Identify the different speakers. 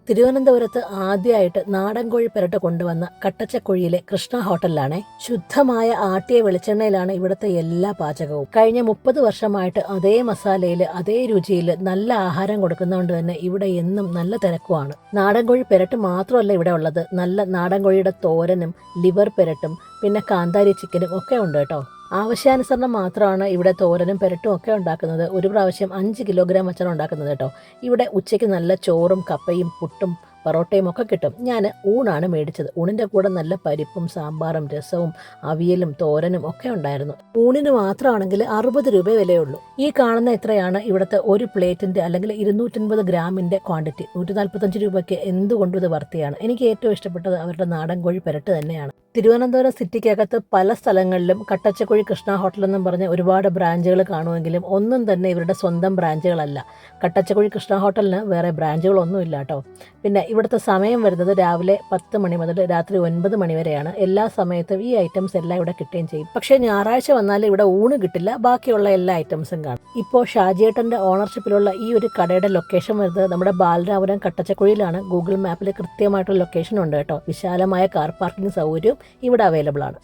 Speaker 1: തിരുവനന്തപുരത്ത് ആദ്യമായിട്ട് നാടൻ കോഴി പെരട്ട് കൊണ്ടുവന്ന കട്ടച്ചക്കുഴിയിലെ കൃഷ്ണ ഹോട്ടലിലാണേ. ശുദ്ധമായ ആട്ടിയ വെളിച്ചെണ്ണയിലാണ് ഇവിടുത്തെ എല്ലാ പാചകവും. കഴിഞ്ഞ 30 വർഷമായിട്ട് അതേ മസാലയിൽ അതേ രുചിയിൽ നല്ല ആഹാരം കൊടുക്കുന്നതുകൊണ്ട് തന്നെ ഇവിടെ എന്നും നല്ല തിരക്കുമാണ്. നാടൻ കോഴി പെരട്ട് മാത്രമല്ല ഇവിടെ ഉള്ളത്, നല്ല നാടൻ കോഴിയുടെ തോരനും ലിവർ പെരട്ടും പിന്നെ കാന്താരി ചിക്കനും ഒക്കെ ഉണ്ട് കേട്ടോ. ആവശ്യാനുസരണം മാത്രമാണ് ഇവിടെ തോരനും പെരട്ടും ഒക്കെ ഉണ്ടാക്കുന്നത്. ഒരു പ്രാവശ്യം 5 കിലോഗ്രാം വെച്ചാണ് ഉണ്ടാക്കുന്നത് കേട്ടോ. ഇവിടെ ഉച്ചയ്ക്ക് നല്ല ചോറും കപ്പയും പുട്ടും പൊറോട്ടയും ഒക്കെ കിട്ടും. ഞാൻ ഊണാണ് മേടിച്ചത്. ഊണിൻ്റെ കൂടെ നല്ല പരിപ്പും സാമ്പാറും രസവും അവിയലും തോരനും ഒക്കെ ഉണ്ടായിരുന്നു. ഊണിന് മാത്രമാണെങ്കിൽ 60 രൂപ വിലയുള്ളൂ. ഈ കാണുന്ന എത്രയാണ് ഇവിടുത്തെ ഒരു പ്ലേറ്റിൻ്റെ അല്ലെങ്കിൽ 250 ഗ്രാമിൻ്റെ ക്വാണ്ടിറ്റി. 145 രൂപയ്ക്ക് എന്തുകൊണ്ടും ഇത് വർത്തിയാണ്. എനിക്ക് ഏറ്റവും ഇഷ്ടപ്പെട്ടത് അവരുടെ നാടൻ കോഴി പെരട്ട് തന്നെയാണ്. തിരുവനന്തപുരം സിറ്റിക്കകത്ത് പല സ്ഥലങ്ങളിലും കട്ടച്ചക്കുഴി കൃഷ്ണ ഹോട്ടൽ എന്നും പറഞ്ഞ് ഒരുപാട് ബ്രാഞ്ചുകൾ കാണുമെങ്കിലും ഒന്നും തന്നെ ഇവരുടെ സ്വന്തം ബ്രാഞ്ചുകളല്ല. കട്ടച്ചക്കുഴി കൃഷ്ണ ഹോട്ടലിന് വേറെ ബ്രാഞ്ചുകളൊന്നുമില്ല കേട്ടോ. പിന്നെ ഇവിടുത്തെ സമയം വരുന്നത് രാവിലെ 10 മണി മുതൽ രാത്രി 9 മണി വരെയാണ്. എല്ലാ സമയത്തും ഈ ഐറ്റംസ് എല്ലാം ഇവിടെ കിട്ടുകയും ചെയ്യും. പക്ഷേ ഞായറാഴ്ച വന്നാൽ ഇവിടെ ഊണ് കിട്ടില്ല, ബാക്കിയുള്ള എല്ലാ ഐറ്റംസും കാണും. ഇപ്പോൾ ഷാജിയേട്ടൻ്റെ ഓണർഷിപ്പിലുള്ള ഈ ഒരു കടയുടെ ലൊക്കേഷൻ വരുന്നത് നമ്മുടെ ബാലരാപുരം കട്ടച്ചക്കുഴിയിലാണ്. ഗൂഗിൾ മാപ്പിൽ കൃത്യമായിട്ടുള്ള ലൊക്കേഷൻ ഉണ്ട് കേട്ടോ. വിശാലമായ കാർ പാർക്കിംഗ് സൗകര്യവും ഇവിടെ അവൈലബിൾ ആണ്.